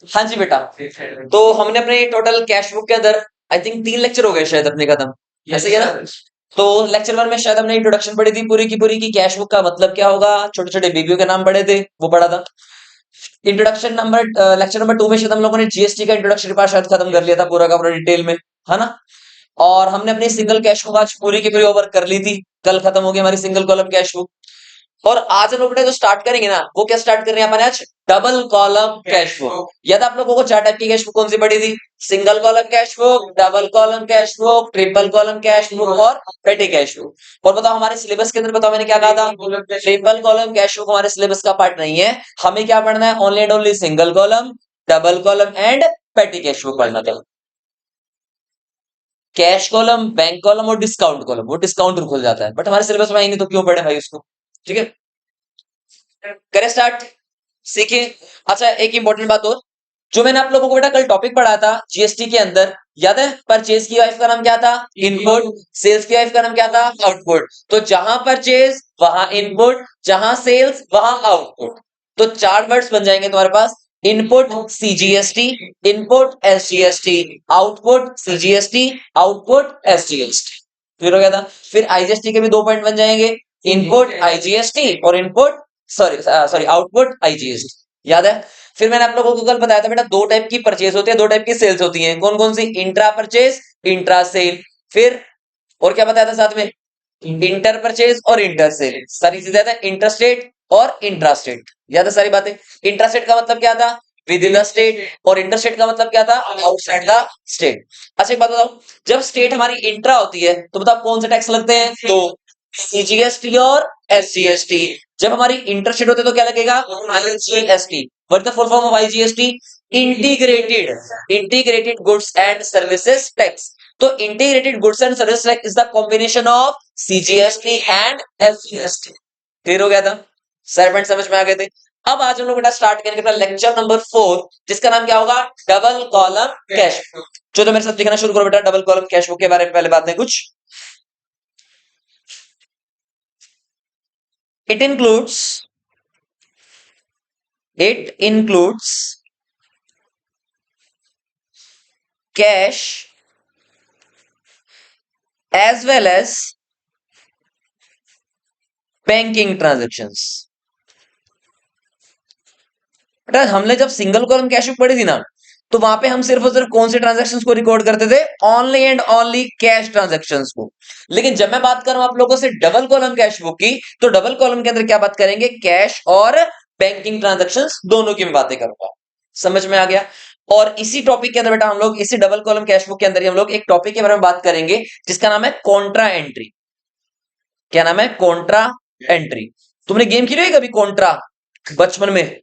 हाँ जी बेटा। तो हमने अपने टोटल कैश बुक के अंदर आई थिंक 3 लेक्चर हो गए शायद अपने खत्म, ऐसे ही है ना। तो लेक्चर 1 में शायद हमने इंट्रोडक्शन पढ़ी थी पूरी की पूरी की कैश बुक का मतलब क्या होगा, छोटे छोटे बीबीओ के नाम पढ़े थे, वो पढ़ा था। इंट्रोडक्शन नंबर लेक्चर नंबर 2 में शायद हम लोगों ने जीएसटी का इंट्रोडक्शन पार्ट शायद खत्म कर लिया था पूरा का पूरा डिटेल में, है ना। और हमने अपनी सिंगल कैश बुक आज पूरी की पूरी ओवर कर ली थी, कल खत्म हो गई हमारी सिंगल कॉलम कैश बुक। और आज हम लोग बेटा जो स्टार्ट करेंगे ना, वो क्या स्टार्ट कर रहे हैं अपन आज, डबल कॉलम कैश बुक। याद है आप लोगों को 4 टाइप की कैश बुक कौन सी पड़ी थी, single column cash book, double column cash book, triple column cash book और पेटी कैश बुक। और बताओ हमारे सिलेबस के अंदर बताओ मैंने क्या कहा था, ट्रिपल कॉलम कैश बुक हमारे सिलेबस का पार्ट नहीं है। हमें क्या पढ़ना है, only and only single column, double column and पेटी कैश बुक पढ़ना था। कैश कॉलम, बैंक कॉलम और डिस्काउंट कॉलम, वो डिस्काउंट खुल जाता है, बट हमारे सिलेबस में आई नहीं तो क्यों पढ़े भाई उसको। ठीक है, करें स्टार्ट, सीखिए। अच्छा एक इंपॉर्टेंट बात और, जो मैंने आप लोगों को बेटा कल टॉपिक पढ़ा था जीएसटी के अंदर, याद है, परचेज की वाइफ का नाम क्या था, इनपुट, सेल्स की वाइफ का नाम क्या था, आउटपुट। तो जहां परचेज वहां इनपुट, जहां सेल्स वहां आउटपुट। तो 4 वर्ड्स बन जाएंगे तुम्हारे पास, input CGST, input SGST, output CGST, output SGST. Clear हो गया था। फिर आईजीएसटी के भी 2 पॉइंट बन जाएंगे, इनपुट आईजीएसटी और इनपुट सॉरी आउटपुट आईजीएसटी, याद है। फिर मैंने आप लोगों को कल बताया था बेटा 2 टाइप की परचेज होती है, 2 टाइप की सेल्स होती हैं, कौन कौन सी, इंट्रा परचेज, इंट्रा सेल। फिर और क्या बताया था साथ में, इंटर परचेज और इंटर सेल, सारी चीजें था, इंटरस्टेट और इंट्रास्टेट, याद है सारी बातें। इंट्रास्टेट का मतलब क्या था, विद इन द स्टेट, और इंटरस्टेट का मतलब क्या था, आउटसाइड द स्टेट। अच्छा एक बात बताओ, जब स्टेट हमारी इंट्रा होती है तो बताओ कौन से टैक्स लगते हैं, तो सीजीएसटी और एसजीएसटी। जब हमारी इंटरस्टेट होते तो क्या लगेगा, IGST. What the full form of IGST, integrated integrated goods and services tax. तो integrated goods and service tax is the combination of CGST and SGST. Clear हो गया था, सारे पॉइंट समझ में आ गए थे। अब आज हम लोग बेटा स्टार्ट करेंगे अपना लेक्चर नंबर 4, जिसका नाम क्या होगा, डबल कॉलम कैश बुक। चलो मेरे साथ लिखना शुरू करो बेटा, डबल कॉलम कैश बुक के बारे में पहले बात है कुछ। It includes cash as well as banking transactions। बेटा हमने जब सिंगल कॉलम कैश बुक पढ़ी थी ना, तो वहां पे हम सिर्फ और सिर्फ कौन से ट्रांजैक्शंस को रिकॉर्ड करते थे, only and only cash transactions को। लेकिन जब मैं बात करूं आप लोगों से डबल कॉलम कैश बुक की, तो डबल कॉलम के अंदर क्या बात करेंगे, कैश और बैंकिंग ट्रांजैक्शंस दोनों की मैं बातें करूंगा। समझ में आ गया। और इसी टॉपिक के अंदर बेटा हम लोग इसी डबल कॉलम कैश बुक के अंदर ही हम लोग एक टॉपिक के बारे में बात करेंगे, जिसका नाम है कॉन्ट्रा एंट्री। क्या नाम है, कॉन्ट्रा एंट्री। तुमने गेम खेली है कभी कॉन्ट्रा, बचपन में?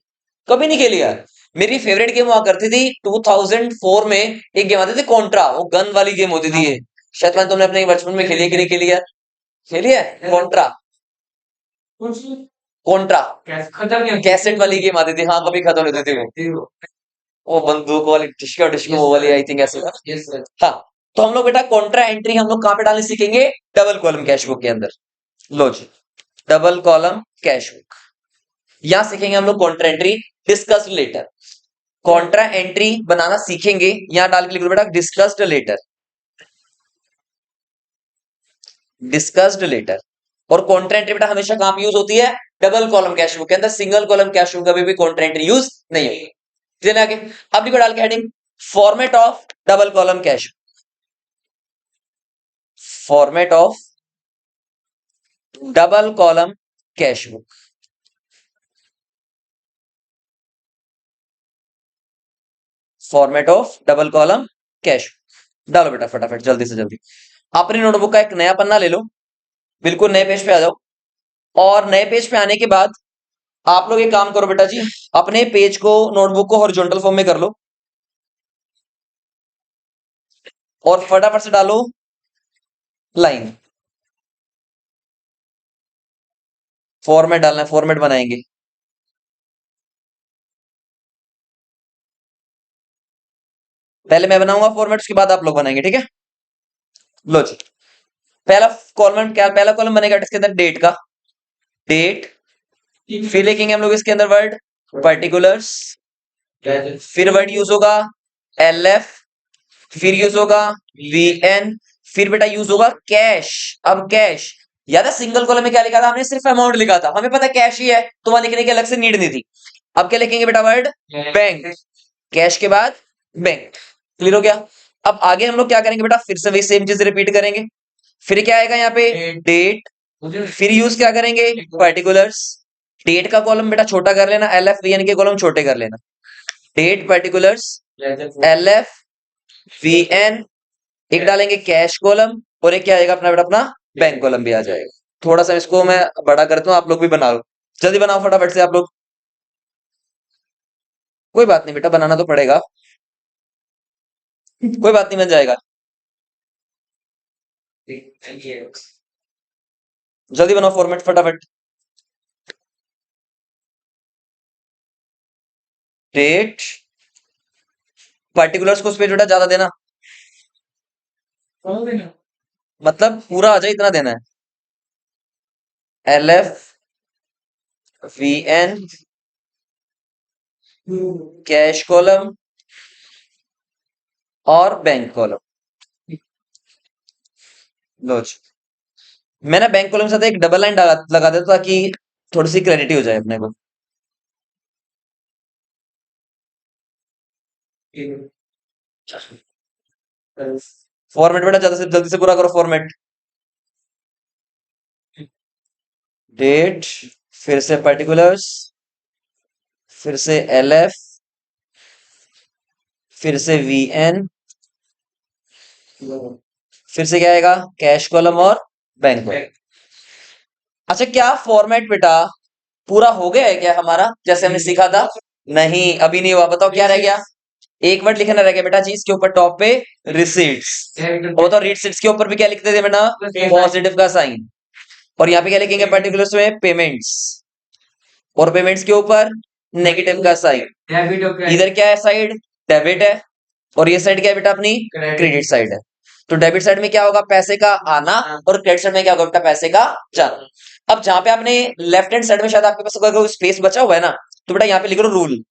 कभी नहीं खेली यार। मेरी फेवरेट गेम हुआ करती थी 2004 में, एक गेम आती थी कॉन्ट्रा, वो गन वाली गेम होती थी ये। शायद मैंने तुमने अपने बचपन में खेली है कि नहीं खेली यार, खेली है कॉन्ट्रा। कॉन्ट्रा कैसेट वाली गेम आती थी, हाँ कभी खत्म नहीं होती थी वो बंदूक वाली, डिस्को डिस्को वो वाली आई थिंक ऐसे था। हाँ, तो हम लोग बेटा कॉन्ट्रा एंट्री हम लोग कहाँ पे डालनी सीखेंगे, डबल कॉलम कैश बुक के अंदर। लो जी, डबल कॉलम कैश बुक, यहां सीखेंगे हम लोग contra entry, discussed later. Contra entry बनाना सीखेंगे, यहां डाल के लिख दो बेटा डिस्कस्ड लेटर, डिस्कस्ड लेटर। और कॉन्ट्रा एंट्री बेटा हमेशा कहां पे यूज होती है, डबल कॉलम कैश बुक के अंदर, सिंगल कॉलम कैश बुक कभी भी कॉन्ट्रा एंट्री यूज नहीं होगी। चलिए आगे, अब लिखो डाल के heading, format of double column cash, format of double column cash book, format of double column cash. डालो बेटा फटाफट जल्दी से जल्दी, अपनी नोटबुक का एक नया पन्ना ले लो, बिल्कुल नए पेज पे आ जाओ। और नए पेज पे आने के बाद आप लोग एक काम करो बेटा जी, अपने पेज को, नोटबुक को हॉरिजॉन्टल फॉर्म में कर लो, और फटाफट से डालो लाइन। फॉर्मेट डालना है, फॉर्मेट बनाएंगे। पहले मैं बनाऊंगा फॉर्मेट, उसके बाद आप लोग बनाएंगे, ठीक है। लो जी, पहला कॉलम क्या, पहला कॉलम बनेगा इसके अंदर डेट का, डेट। फिर लिखेंगे हम लोग इसके अंदर वर्ड पर्टिकुलर्स, फिर वर्ड यूज होगा LF, फिर यूज होगा VN, फिर बेटा यूज होगा कैश। अब कैश याद है सिंगल कॉलम में क्या लिखा था हमने, सिर्फ अमाउंट लिखा था, हमें पता है कैश ही है तो वहां लिखने की अलग से नीड नहीं थी। अब क्या लिखेंगे बेटा वर्ड बैंक, कैश के बाद बैंक। क्लियर हो गया। अब आगे हम लोग क्या करेंगे बेटा, फिर से वही सेम चीज रिपीट करेंगे। फिर क्या आएगा यहाँ पे डेट, फिर यूज क्या करेंगे पर्टिकुलर्स। डेट का कॉलम बेटा छोटा कर लेना, LF VN के कॉलम छोटे कर लेना। डेट पर्टिकुलर्स LF VN, एक डालेंगे कैश कॉलम और एक क्या आएगा अपना बेटा अपना बैंक कॉलम भी आ जाएगा। थोड़ा सा इसको मैं बड़ा करता हूँ, आप लोग भी बनाओ, जल्दी बनाओ फटाफट से आप लोग। कोई बात नहीं बेटा बनाना तो पड़ेगा, कोई बात नहीं बन जाएगा, जल्दी बनाओ फॉर्मेट फटाफट। डेट पर्टिकुलर्स को स्पेस बेटा ज्यादा देना, मतलब पूरा आ जाए इतना देना है। LF VN कैश कॉलम और बैंक कॉलम। लो जी। मैंने बैंक कॉलम के साथ एक डबल लाइन लगा देता ताकि थोड़ी सी क्लैरिटी हो जाए अपने को। फॉर्मेट बेटा जल्दी से पूरा करो फॉर्मेट। डेट, फिर से पर्टिकुलर्स, फिर से LF, फिर से VN, फिर से क्या आएगा कैश कॉलम और बैंक कॉलम। अच्छा क्या फॉर्मेट बेटा पूरा हो गया है क्या हमारा, जैसे हमने सीखा था? नहीं अभी नहीं हुआ, बताओ क्या रह गया। एक वर्ड लिखना रह गया बेटा जी, इसके ऊपर टॉप पे रिसीट्स, और बताओ रिसीट्स के ऊपर भी क्या लिखते थे बेटा, पॉजिटिव का साइन। और यहाँ पे क्या लिखेंगे पर्टिकुलर्स में पेमेंट्स, और पेमेंट्स के ऊपर नेगेटिव का साइन। इधर क्या है साइड, डेबिट है, और ये साइड क्या है बेटा अपनी क्रेडिट साइड है। तो डेबिट साइड में क्या होगा पैसे का आना, और क्रेडिट साइड में क्या होगा बेटा पैसे का जाना। अब जहां पे आपने लेफ्ट हैंड साइड में शायद आपके पास अगर स्पेस बचा हुआ है ना, तो बेटा यहाँ पे लिख लो रूल।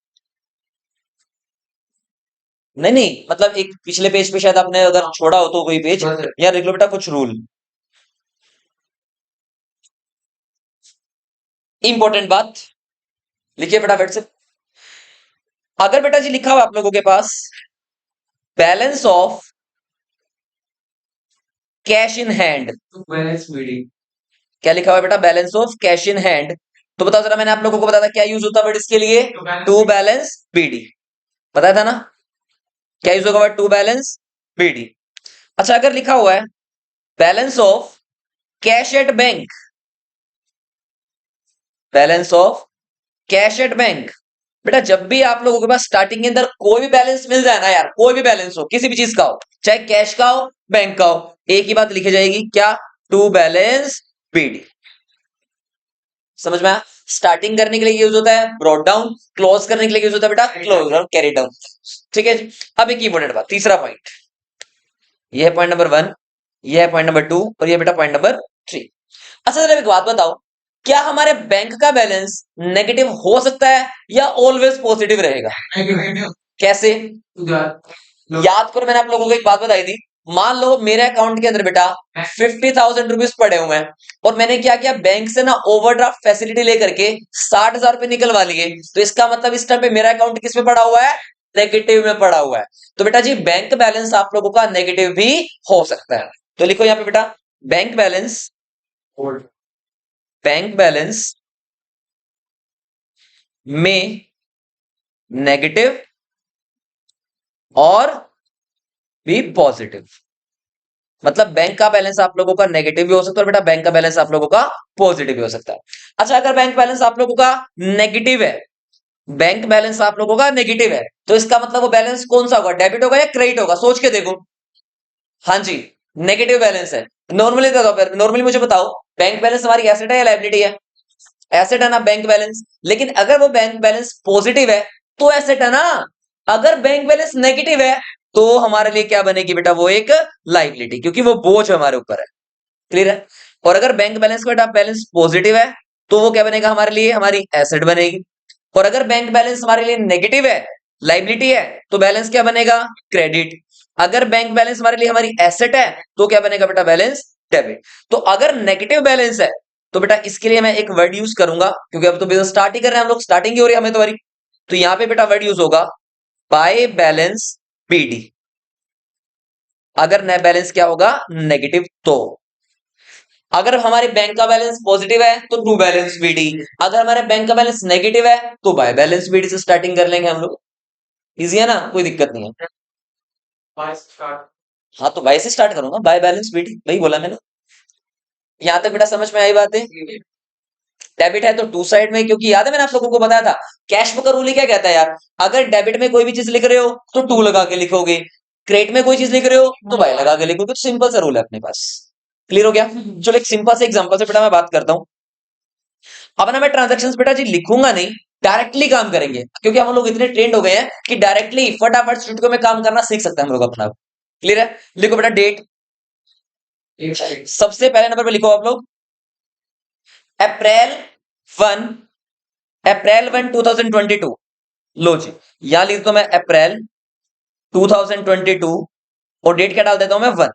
नहीं नहीं मतलब एक पिछले पेज पे शायद आपने अगर छोड़ा हो तो कोई पेज, या लिख लो बेटा कुछ रूल। इंपॉर्टेंट बात लिखिए बेटा फिर से। अगर बेटा जी लिखा हुआ आप लोगों के पास balance of cash in hand, क्या लिखा हुआ है बेटा balance of cash in hand, तो बताओ जरा, मैंने आप लोगों को बताया था क्या यूज होता है वर्ड इसके लिए, टू बैलेंस BD, बताया था ना, क्या यूज होगा वर्ड टू बैलेंस BD। अच्छा अगर लिखा हुआ है balance of cash at bank, balance of cash at bank, बेटा जब भी आप लोगों के पास स्टार्टिंग के अंदर कोई भी बैलेंस मिल जाए ना यार, कोई भी बैलेंस हो किसी भी चीज का हो, चाहे कैश का हो बैंक का हो, एक ही बात लिखी जाएगी क्या, टू बैलेंस BD। समझ में आया? स्टार्टिंग करने के लिए यूज होता है ब्रॉट डाउन, क्लोज करने के लिए यूज होता है बेटा क्लोज और कैरी डाउन। ठीक है जी। अब एक इंपॉर्टेंट बात, तीसरा पॉइंट, ये है पॉइंट नंबर 1, ये है पॉइंट नंबर 2, और ये बेटा पॉइंट नंबर 3। अच्छा जरा एक बात बताओ, क्या हमारे बैंक का बैलेंस नेगेटिव हो सकता है या ऑलवेज पॉजिटिव रहेगा? कैसे? याद करो मैंने आप लोगों को एक बात बताई थी, मान लो मेरे अकाउंट के अंदर बेटा 50,000 रुपीज पड़े हुए हैं, और मैंने क्या किया बैंक से ना ओवरड्राफ्ट फैसिलिटी लेकर के 60,000 रुपए निकलवा लिए, तो इसका मतलब इस टाइम पे मेरा अकाउंट किस में पड़ा हुआ है, नेगेटिव में पड़ा हुआ है। तो बेटा जी बैंक बैलेंस आप लोगों का नेगेटिव भी हो सकता है, तो लिखो यहाँ पे बेटा बैंक बैलेंस, बैंक बैलेंस में नेगेटिव और भी पॉजिटिव, मतलब बैंक का बैलेंस आप लोगों का नेगेटिव भी हो सकता है और बेटा बैंक का बैलेंस आप लोगों का पॉजिटिव भी हो सकता है। अच्छा अगर बैंक बैलेंस आप लोगों का नेगेटिव है, बैंक बैलेंस आप लोगों का नेगेटिव है, तो इसका मतलब वो बैलेंस कौन सा होगा, डेबिट होगा या क्रेडिट होगा, सोच के देखो। हाँ जी नेगेटिव बैलेंस है। नॉर्मली नॉर्मली मुझे बताओ बैंक बैलेंस हमारी एसेट है या लायबिलिटी है? एसेट है ना बैंक बैलेंस, लेकिन अगर वो बैंक बैलेंस पॉजिटिव है तो एसेट है ना, अगर बैंक बैलेंस नेगेटिव है तो हमारे लिए क्या बनेगी बेटा, वो एक लाइबिलिटी, क्योंकि वो बोझ हमारे ऊपर है। क्लियर है? और अगर बैंक बैलेंस का बेटा बैलेंस पॉजिटिव है तो वो क्या बनेगा हमारे लिए, हमारी एसेट बनेगी। और अगर बैंक बैलेंस हमारे लिए नेगेटिव है, लाइबिलिटी है, तो बैलेंस क्या बनेगा? क्रेडिट। अगर बैंक बैलेंस हमारे लिए हमारी एसेट है तो क्या बनेगा बेटा? Balance debit. तो अगर नेगेटिव बैलेंस है तो बेटा इसके लिए मैं एक वर्ड यूज करूंगा, क्योंकि अब तो बिजनेस स्टार्ट ही कर रहे हैं हम लोग, स्टार्टिंग ही हो रही है हमें तुम्हारी। तो यहां पे बेटा वर्ड यूज होगा बाय बैलेंस बीडी। अगर नेट बैलेंस क्या होगा? नेगेटिव। तो अगर हमारे बैंक का बैलेंस पॉजिटिव है तो टू बैलेंस बीडी, अगर हमारे बैंक का बैलेंस नेगेटिव है तो बाय बैलेंस बीडी से स्टार्टिंग कर लेंगे हम लोग। इजी है ना, कोई दिक्कत नहीं है। हाँ तो बाय से स्टार्ट करूंगा, बाय बैलेंस बीडी, वही बोला मैंने। यहां तक बेटा समझ में आई बातें? डेबिट है तो टू साइड में, क्योंकि याद है मैंने आप लोगों को बताया था कैश बुक का रूल ही क्या कहता है यार, अगर डेबिट में कोई भी चीज लिख रहे हो तो टू लगा के लिखोगे, क्रेडिट में कोई चीज लिख रहे हो तो बाय लगा के लिखोगे। तो सिंपल सा रूल है अपने पास। क्लियर हो गया? चलो एक सिंपल से एग्जांपल से बेटा मैं बात करता हूं। अब ना मैं ट्रांजैक्शंस बेटा जी लिखूंगा नहीं, डायरेक्टली काम करेंगे, क्योंकि हम लोग इतने ट्रेंड हो गए हैं कि डायरेक्टली फटाफट स्टूडियो में काम करना सीख सकते हैं हम लोग अपना। क्लियर है? लिखो बेटा डेट। सबसे पहले नंबर पे लिखो आप लोग अप्रैल 1, अप्रैल 1 2022। लो जी, यहां लिख दो मैं अप्रैल 2022 और डेट क्या डाल देता हूं मैं 1।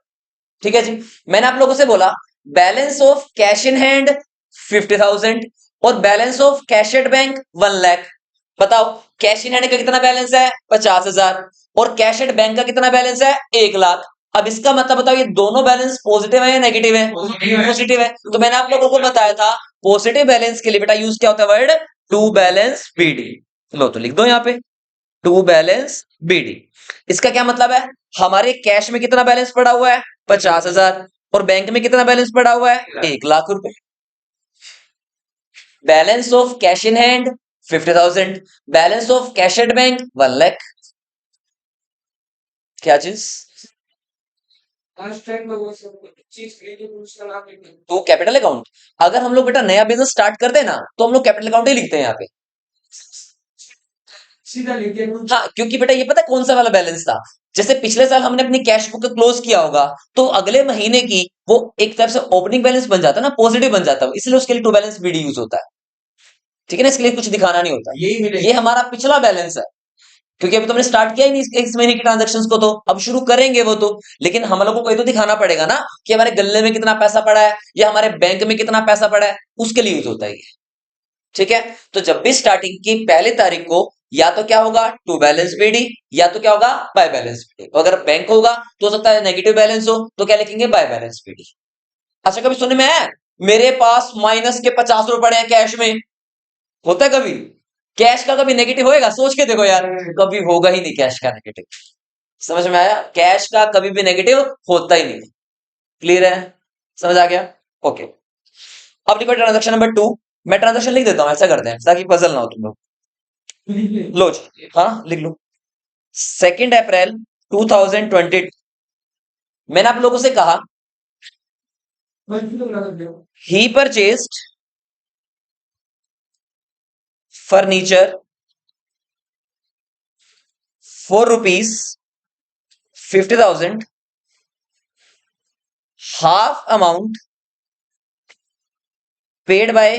ठीक है जी। मैंने आप लोगों से बोला balance of cash in hand 50,000 और balance of cash at bank 1 lakh. बताओ कैश इन हैंड का कितना बैलेंस है? 50,000 और कैश एट बैंक का कितना बैलेंस है? 1 लाख। अब इसका मतलब बताओ ये दोनों बैलेंस पॉजिटिव है या नेगेटिव है? पॉजिटिव है। तो मैंने आप लोगों को बताया था पॉजिटिव बैलेंस के लिए बेटा यूज क्या होता है वर्ड? To balance BD. लो तो लिख दो यहां पे टू बैलेंस बीडी। इसका क्या मतलब है? हमारे कैश में कितना बैलेंस पड़ा हुआ है? 50,000 और बैंक में कितना बैलेंस पड़ा हुआ है? 1 लाख रुपए। Balance of cash in hand 50,000, balance of cash at bank 1 lakh. क्या चीज? तो कैपिटल अकाउंट। अगर हम लोग बेटा नया बिजनेस स्टार्ट करते हैं ना तो हम लोग कैपिटल अकाउंट ही लिखते हैं यहाँ पे। सीधा लिखते हैं। हाँ, क्योंकि बेटा ये पता है कौन सा वाला बैलेंस था, जैसे पिछले साल हमने अपनी कैश बुक क्लोज किया होगा तो अगले महीने की वो एक तरफ से ओपनिंग बैलेंस बन जाता है ना, पॉजिटिव बन जाता है, इसलिए उसके लिए टू बैलेंस बीडी यूज होता है। ठीक है ना, इसके लिए कुछ दिखाना नहीं होता, ये हमारा पिछला बैलेंस है, क्योंकि अभी तुमने स्टार्ट किया ही नहीं इस महीने की ट्रांजेक्शन्स को, तो अब शुरू करेंगे वो तो, लेकिन हम लोगों को ये तो दिखाना पड़ेगा ना कि हमारे गल्ले में कितना पैसा पड़ा है या हमारे बैंक में कितना पैसा पड़ा है, उसके लिए यूज होता है ये। ठीक है, तो जब भी स्टार्टिंग की पहली तारीख को या तो क्या होगा? टू बैलेंस बीडी, या तो क्या होगा? By balance BD. अगर बैंक होगा तो हो सकता है नेगेटिव बैलेंस हो तो क्या लिखेंगे? By balance BD. अच्छा कभी सुनने में आया मेरे पास माइनस के 50 रुपए पड़े हैं कैश में? होता है कभी? कैश का कभी नेगेटिव होएगा? सोच के देखो यार, कभी होगा ही नहीं कैश का नेगेटिव। समझ में आया? कैश का कभी भी नेगेटिव होता ही नहीं। क्लियर है? समझ आ गया? ओके। अब लिखो ट्रांजेक्शन नंबर 2। मैं ट्रांजेक्शन लिख देता हूं, ऐसा करते हैं ताकि पजल ना हो तुम लोग। लो जी, हाँ लिख लो। 2 अप्रैल 2020 मैंने आप लोगों से कहा ही purchased furniture for ₹50,000, half amount paid by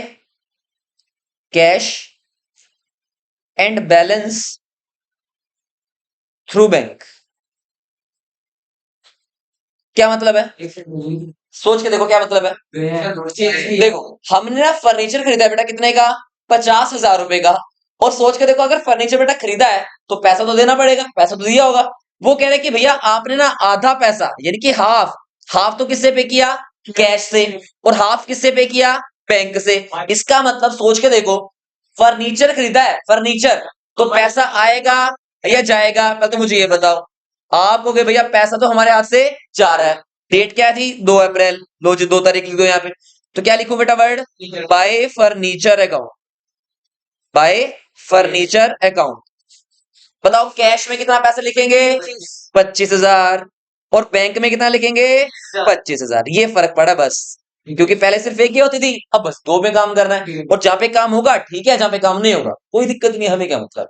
cash and balance through bank. क्या मतलब है? सोच के देखो क्या मतलब है। देखो हमने ना फर्नीचर खरीदा है बेटा कितने का? 50,000 रुपए का। और सोच के देखो अगर फर्नीचर बेटा खरीदा है तो पैसा तो देना पड़ेगा, पैसा तो दिया होगा। वो कह रहे कि भैया आपने ना आधा पैसा यानी कि हाफ, हाफ तो किससे पे किया? कैश से। और हाफ किससे पे किया? बैंक से। इसका मतलब सोच के देखो, फर्नीचर खरीदा है, फर्नीचर, तो पैसा आएगा या जाएगा? पहले तो मुझे ये बताओ। आप कहोगे भैया पैसा तो हमारे हाथ से जा रहा है। डेट क्या थी? 2 अप्रैल। लो जी 2 तारीख लिख दो यहाँ पे। तो क्या लिखूं बेटा word? Bye furniture account, bye furniture account. बताओ कैश में कितना पैसा लिखेंगे? 25,000 और बैंक में कितना लिखेंगे? 25,000। ये फर्क पड़ा बस, क्योंकि पहले सिर्फ एक ही होती थी, अब बस दो में काम करना है, और जहां पे काम होगा ठीक है, जहां पे काम नहीं होगा कोई दिक्कत नहीं, हमें क्या मतलब।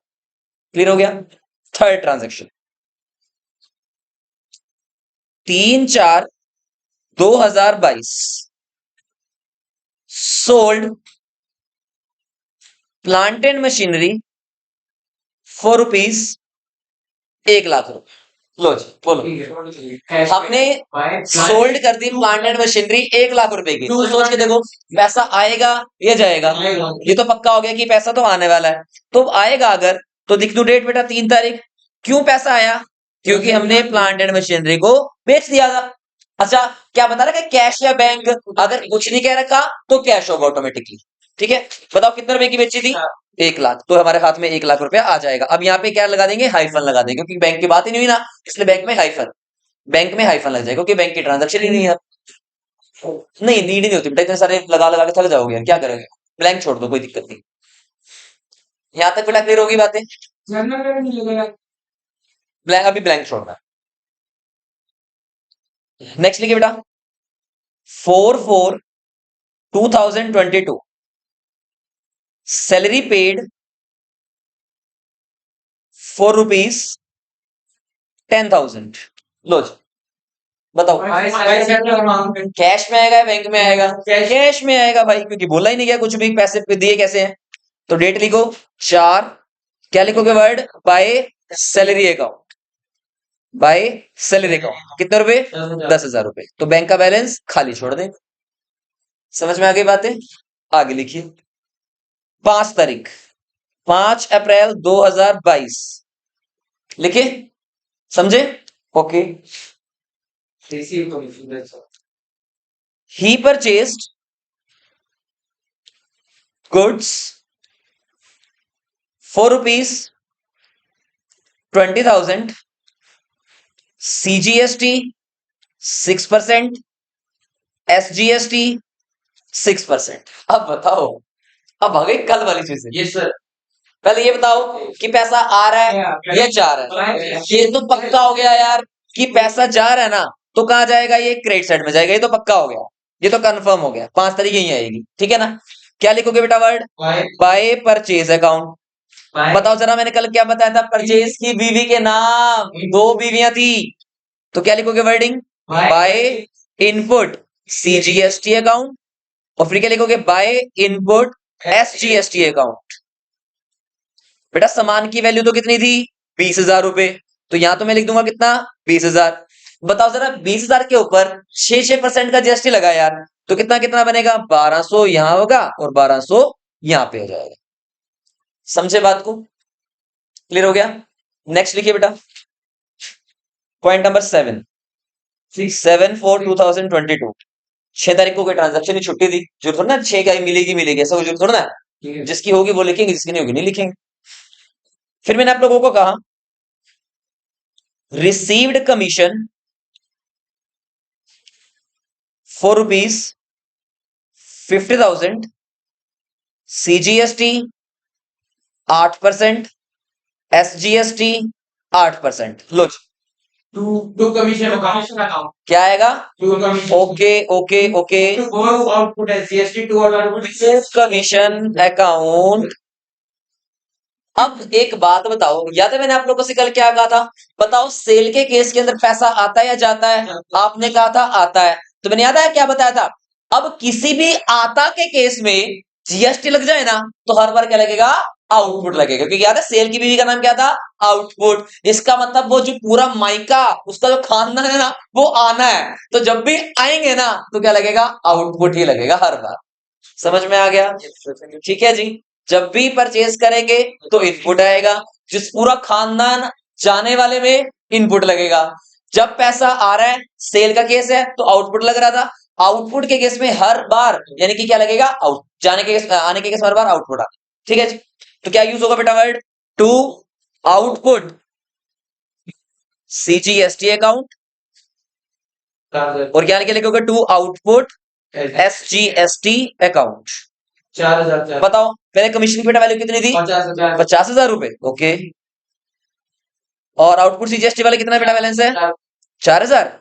क्लियर हो गया? Third transaction 3/4/2022 sold plant and machinery for rupees 1,00,000 लो जी बोलो। हमने सोल्ड कर दी प्लांट एंड मशीनरी 1,00,000 की। तो सोच के देखो पैसा आएगा या जाएगा? ये तो पक्का हो गया कि पैसा तो आने वाला है। तो आएगा अगर, तो लिख दो डेट बेटा 3 तारीख। क्यों पैसा आया? क्योंकि हमने प्लांट एंड मशीनरी को बेच दिया था। अच्छा क्या बता रहा है कैश या बैंक? अगर कुछ नहीं कह रखा तो कैश होगा ऑटोमेटिकली। ठीक है बताओ कितने रुपए की बेची थी? 1,00,000। तो हमारे हाथ में 1,00,000 रुपया आ जाएगा। अब यहाँ पे क्या लगा देंगे? हाइफन लगा देंगे, क्योंकि बैंक की बात ही नहीं हुई ना, इसलिए बैंक में हाइफन लग जाएगा, क्योंकि बैंक की ट्रांजेक्शन ही नहीं है। नहीं नीड नहीं होती बेटा, इतने सारे लगा लगा के थक जाओगे यार, क्या करोगे? ब्लैंक छोड़ दो, कोई दिक्कत नहीं। यहाँ तक बेटा क्लियर होगी बातें? ब्लैंक, अभी ब्लैंक छोड़ना। नेक्स्ट लिखिए बेटा 4/4/2022 सैलरी पेड फॉर रुपीज 10,000। लो जी बताओ कैश में आएगा बैंक में आएगा? कैश में आएगा भाई, क्योंकि बोला ही नहीं गया कुछ भी पैसे दिए कैसे हैं। तो डेट लिखो 4, क्या लिखोगे word? By salary account, by salary account. कितने रुपए? 10,000 रुपए। तो बैंक का बैलेंस खाली छोड़ दें। समझ में आ गई बातें? आगे लिखिए 5 तारीख 5 अप्रैल 2022 लिखे, समझे? Okay. He purchased goods for rupees 20,000 CGST 6%, SGST 6%। अब बताओ, अब आ गई कल वाली चीजें। Yes sir. पहले ये बताओ कि पैसा आ रहा है या जा रहा है? ये तो पक्का हो गया यार कि पैसा जा रहा है ना, तो कहां जाएगा? ये क्रेडिट साइड में जाएगा, ये तो पक्का हो गया, ये तो कंफर्म हो गया। 5 तारीख यही आएगी, ठीक है ना? क्या लिखोगे बेटा वर्ड? By purchase account. बताओ जरा, मैंने कल क्या बताया था? परचेज की बीवी के नाम, 2 बीवियां थी, तो क्या लिखोगे wording? By input CGST account, और फिर क्या लिखोगे? By input SGST account. बेटा सामान की वैल्यू तो कितनी थी? 20,000 रुपए। तो यहां तो मैं लिख दूंगा कितना? 20,000। बताओ जरा 20,000 के ऊपर 6% का GST लगा यार, तो कितना कितना बनेगा? 1,200 यहां होगा और 1,200 यहां पे हो जाएगा। समझे बात को? क्लियर हो गया? नेक्स्ट लिखिए बेटा पॉइंट नंबर 7/4/2022 6 तारीख को कोई ट्रांजेक्शन की छुट्टी दी, जो थोड़ा ना 6 का ही मिलेगी ऐसा कुछ थोड़ा ना, जिसकी होगी वो लिखेंगे, जिसकी नहीं होगी नहीं लिखेंगे। फिर मैंने आप लोगों को कहा received commission for rupees 50,000 CGST 8%, SGST 8%। लो टू कमीशन अकाउंट क्या आएगा? To commission okay okay okay output है CST टू और आउटपुट कमीशन अकाउंट। अब एक बात बताओ, याद है मैंने आप लोगों से कल क्या कहा था? बताओ सेल के केस के अंदर पैसा आता है या जाता है? आपने कहा था आता है, तो मैंने याद है क्या बताया था? अब किसी भी आता के केस में GST लग जाए ना, तो हर बार क्या लगेगा? आउटपुट लगेगा, क्योंकि याद है सेल की बीवी का नाम क्या था? आउटपुट। इसका मतलब वो जो पूरा माइका उसका जो खानदान है ना, वो आना है, तो जब भी आएंगे ना तो क्या लगेगा? आउटपुट ही लगेगा हर बार। समझ में आ गया? ठीक है जी। जब भी परचेज करेंगे तो इनपुट आएगा, जिस पूरा खानदान जाने वाले में इनपुट लगेगा। जब पैसा आ रहा है, सेल का केस है तो आउटपुट लग रहा था, आउटपुट के केस में हर बार यानी कि क्या लगेगा? आउट। जाने के केस, आने के केस में हर बार आउटपुट आ। ठीक है जी। तो क्या यूज होगा बेटा word? To output CGST account, और क्या लिखोगे? Two output SGST account. 4,000 बताओ पहले कमीशन की बेटा वैल्यू कितनी थी? 50,000 रुपए। ओके। और आउटपुट CGST वाले कितना बेटा बैलेंस है? 4,000।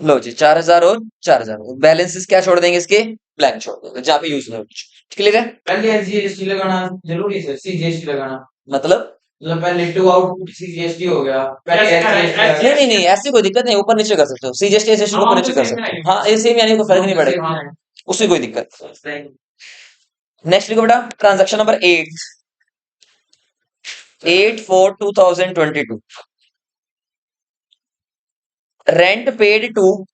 लो जी 4,000 और 4,000 बैलेंसेस क्या छोड़ देंगे? इसके ब्लैंक छोड़ देंगे, जहां पे यूज नहीं हो। क्लियर है? पहले SGST लगाना जरूरी है, CGST लगाना मतलब पहले टू आउटपुट CGST हो गया, पहले नहीं नहीं ऐसी कोई दिक्कत नहीं, ऊपर नीचे कर सकते हो। CGST SGST को ऊपर नीचे कर सकते हो। हाँ ये सेम, यानी कोई फर्क नहीं पड़ेगा, उससे कोई दिक्कत। नेक्स्ट लिखो बेटा transaction number 8/4/2022 rent paid to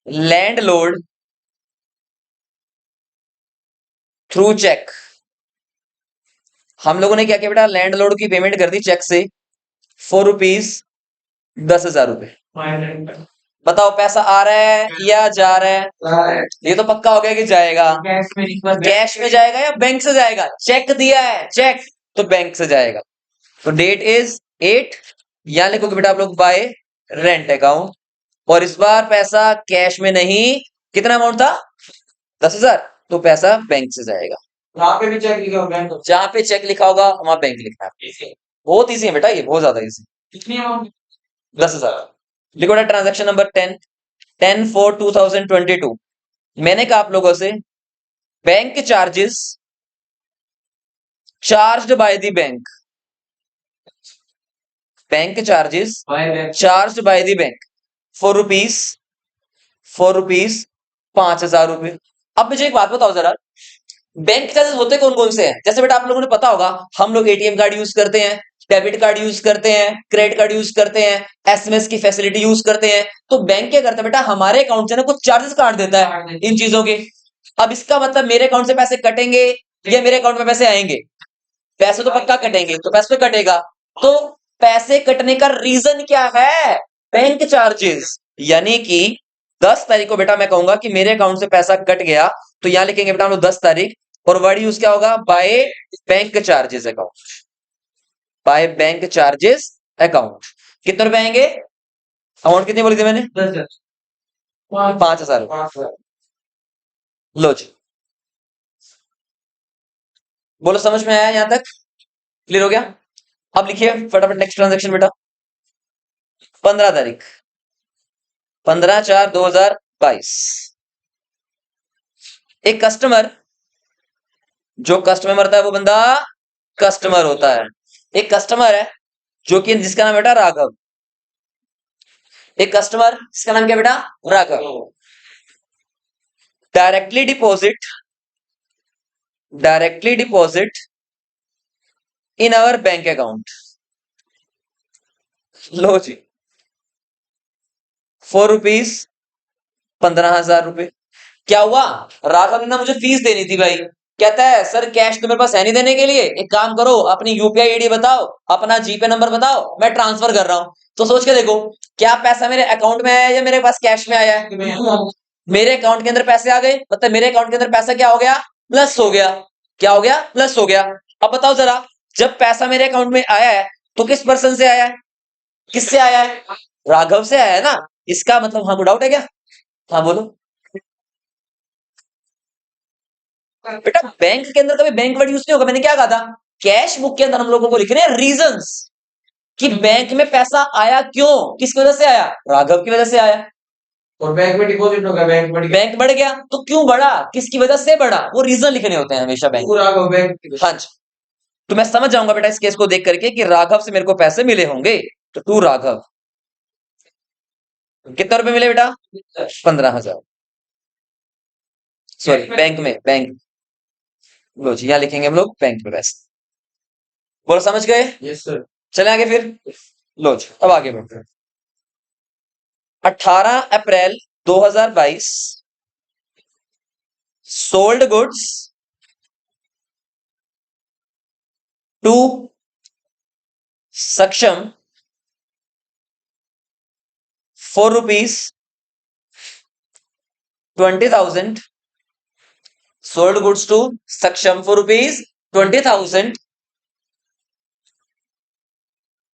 landlord through cheque. हम लोगों ने क्या किया बेटा, लैंडलॉर्ड की पेमेंट कर दी चेक से ₹4,10,000। बताओ पैसा आ रहा है या जा रहा है? ये तो पक्का हो गया कि जाएगा। कैश में जाएगा या बैंक से जाएगा? चेक दिया है, चेक तो बैंक से जाएगा। तो डेट इज 8, यहां लिखोगे बेटा आप लोग बाय रेंट अकाउंट, और इस बार पैसा कैश में नहीं, कितना अमाउंट था 10,000, तो पैसा बैंक से जाएगा। वहां पे भी चेक लिखा होगा बैंक। जहां पे चेक लिखा होगा वहां बैंक लिखना है। बहुत इजी है बेटा, ये बहुत ज्यादा इजी। कितनी अमाउंट? 10,000। लिखो बेटा ट्रांजेक्शन नंबर 10/4/2022। मैंने कहा आप लोगों से bank charges charged bye the bank, bank charges charge by the bank ₹4 ₹5,000। अब मुझे एक बात बताओ जरा, बैंक चार्जेस होते कौन कौन से हैं? जैसे बेटा आप लोगों ने पता होगा, हम लोग एटीएम कार्ड यूज करते हैं, डेबिट कार्ड यूज करते हैं, क्रेडिट कार्ड यूज करते हैं, एसएमएस की फैसिलिटी यूज करते हैं। तो बैंक क्या करता है बेटा, हमारे अकाउंट से ना कुछ चार्जेस काट देता है इन चीजों के। अब इसका मतलब मेरे अकाउंट से पैसे कटेंगे या मेरे अकाउंट में पैसे आएंगे? पैसे तो पक्का कटेंगे, तो पैसे पे कटेगा। तो पैसे कटने का रीजन क्या है? Bank charges. यानी कि 10 तारीख को बेटा मैं कहूंगा कि मेरे अकाउंट से पैसा कट गया, तो यहां लिखेंगे बेटा हम लोग 10 तारीख, और वर्ड यूज क्या होगा? By bank charges account, by bank charges account. कितने रुपए आएंगे? अमाउंट कितनी बोली थी मैंने? 5,000। लो जी, बोलो समझ में आया यहां तक? क्लियर हो गया? अब लिखिए फटाफट नेक्स्ट ट्रांजेक्शन बेटा। 15 तारीख, 15/4/2022। एक कस्टमर, जो कस्टमर मरता है वो बंदा कस्टमर होता है। एक कस्टमर है जो कि जिसका नाम बेटा राघव। एक कस्टमर जिसका नाम क्या बेटा? Raghav. Directly deposit in our bank account. लो जी, ₹4 ₹15,000। क्या हुआ? राघव ने ना मुझे फीस देनी थी भाई। कहता है सर कैश तो मेरे पास है नहीं देने के लिए, एक काम करो अपनी यूपीआई आईडी बताओ, अपना जीपे नंबर बताओ, मैं ट्रांसफर कर रहा हूं। तो सोच के देखो, क्या पैसा मेरे अकाउंट में आया या मेरे पास कैश में आया है? मेरे अकाउंट के अंदर पैसे आ गए, मतलब मेरे अकाउंट के अंदर पैसा क्या हो गया? प्लस हो गया। क्या हो गया? प्लस हो गया। अब बताओ जरा, जब पैसा मेरे अकाउंट में आया है तो किस पर्सन से आया है? किससे आया है? राघव से आया है ना। इसका मतलब हाँ, डाउट है क्या? हाँ बोलो बेटा। बैंक के अंदर कभी बैंक वर्ड यूज नहीं होगा। मैंने क्या कहा था? कैश बुक के अंदर हम लोगों को लिखने हैं रीजंस, कि बैंक में पैसा आया क्यों, किसकी वजह से आया? राघव की वजह से आया। और बैंक में डिपॉजिट होगा, बैंक बढ़ गया तो क्यों बढ़ा, किसकी वजह से बढ़ा, वो रीजन लिखने होते हैं हमेशा बैंक। पूरा बैंक। हाँ जी, तो मैं समझ जाऊंगा बेटा इस केस को देख करके कि राघव से मेरे को पैसे मिले होंगे, तो टू राघव। कितने रुपए मिले बेटा? 15,000। सॉरी बैंक में, बैंक। लो जी, यहां लिखेंगे हम लोग बैंक में पैसे। बोलो समझ गए? Yes sir. चले आगे फिर। लो जी, अब आगे बढ़ते हैं। 18 अप्रैल 2022 सोल्ड गुड्स टू सक्षम ₹20,000। सोल्ड गुड्स टू सक्षम ₹20,000।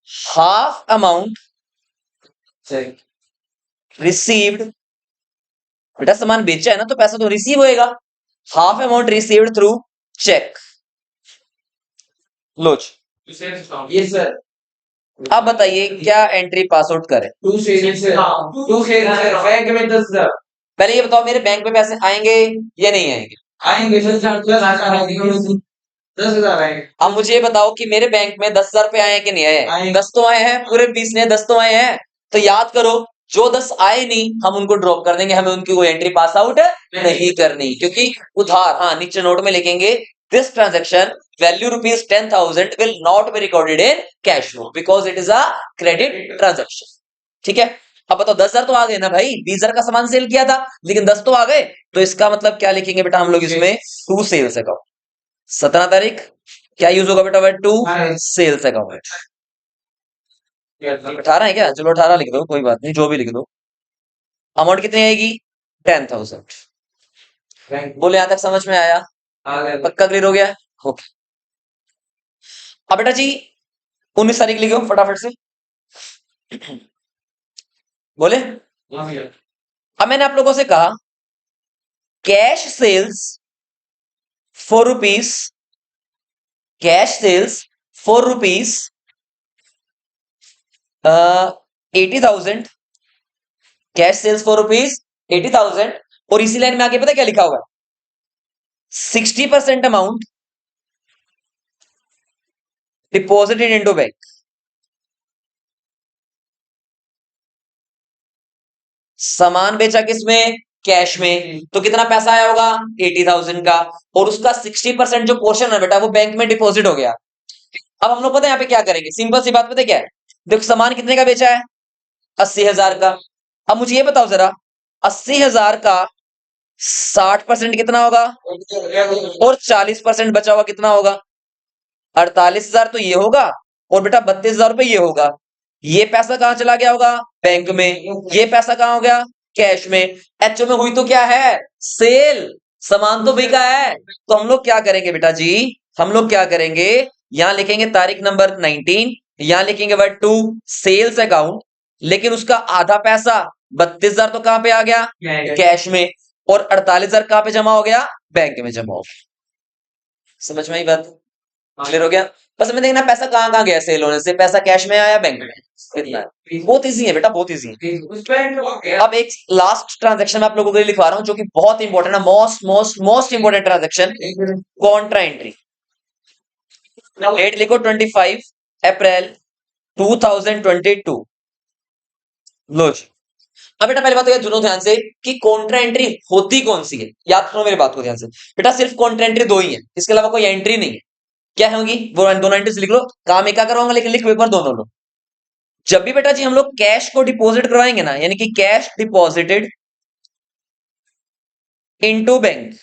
हाफ अमाउंट रिसीव्ड, बेटा सामान बेचा है ना तो पैसा तो रिसीव होएगा। Half amount received through cheque. लो जी, यस सर। अब बताइए क्या एंट्री पास आउट करें? टू से बैंक में 10,000 पहले ये बताओ मेरे बैंक में पैसे आएंगे या नहीं आएंगे? आएंगे सर। 10,000 आएंगे। अब मुझे ये बताओ कि मेरे बैंक में 10,000 रुपए आए हैं कि नहीं आए? आए। 10 तो आए हैं, पूरे 20 ने 10 तो आए हैं। तो याद करो जो 10 आए नहीं हम उनको ड्रॉप कर देंगे, हमें उनकी कोई एंट्री पास आउट नहीं करनी, क्योंकि उधार, हाँ नीचे नोट में लिखेंगे this transaction value ₹10,000 will not be recorded in cash flow because it is a credit transaction. ठीक है, अब बताओ 10,000 तो आ गए ना भाई, 20,000 का सामान सेल किया था लेकिन 10 तो आ गए, तो इसका मतलब क्या लिखेंगे बेटा हम लोग इसमें, टू सेल्स अकाउंट। 17 तारीख क्या यूज होगा बेटा, टू सेल्स अकाउंट। 18 है क्या, चलो 18 लिख दो, कोई बात नहीं, जो भी लिख दो। अमाउंट कितनी आएगी, 10,000। बोले यहां तक समझ में आया, पक्का क्लियर हो गया, ओके। अब बेटा जी 19 तारीख लिखो फटाफट से, बोले। अब मैंने आप लोगों से कहा cash sales ₹4, cash sales ₹4 80,000, cash sales ₹80,000, और इसी लाइन में आगे पता क्या लिखा हुआ है, 60% अमाउंट डिपॉजिटेड इनटू बैंक। सामान बेचा किसमें, कैश में, तो कितना पैसा आया होगा 80,000 का, और उसका 60% जो पोर्शन है बेटा वो बैंक में डिपॉजिट हो गया। अब हम लोग पता है यहाँ पे क्या करेंगे, सिंपल सी बात पता है क्या है, देखो सामान कितने का बेचा है, 80,000 का। अब मुझे ये बताओ जरा, 80,000 का 60% कितना होगा, और 40% बचा हुआ कितना होगा, 48,000 तो ये होगा, और बेटा 32,000 रुपए ये होगा। ये पैसा कहां चला गया होगा, बैंक में, ये पैसा कहां हो गया, कैश में। एचओ में हुई तो क्या है, सेल, सामान तो बिका है। तो हम लोग क्या करेंगे बेटा जी, हम लोग क्या करेंगे, यहां लिखेंगे तारीख नंबर 19, यहां लिखेंगे वर्ड टू सेल्स अकाउंट, लेकिन उसका आधा पैसा 32,000 तो कहां पे आ गया, कैश में, और 48,000 कहां पे जमा हो गया, बैंक में जमा हो गया। समझ में आई बात, क्लियर हो गया। बस हमें देखना पैसा कहां कहां गया सेल होने से, पैसा कैश में आया बैंक में, कितना है, बहुत इजी है बेटा, बहुत इजी है। अब एक लास्ट ट्रांजैक्शन मैं आप लोगों के लिए लिखवा रहा हूं जो कि बहुत इंपॉर्टेंट है, most most most important transaction, contra entry. Date लिखो 25 अप्रैल 2022। लो जी। अब बेटा पहले बात तो ये सुनो ध्यान से कि कॉन्ट्रा एंट्री होती कौन सी है, याद सुनो मेरी बात को ध्यान से। बेटा सिर्फ कॉन्ट्रा एंट्री दो ही है, इसके अलावा कोई एंट्री नहीं है। क्या होंगी वो दोनों एंट्रीज लिख लो, काम एक करूंगा लेकिन लिखो एक बार दोनों लो। जब भी बेटा जी हम लोग कैश को डिपॉजिट करवाएंगे ना, यानी कि कैश डिपॉजिटेड इनटू बैंक।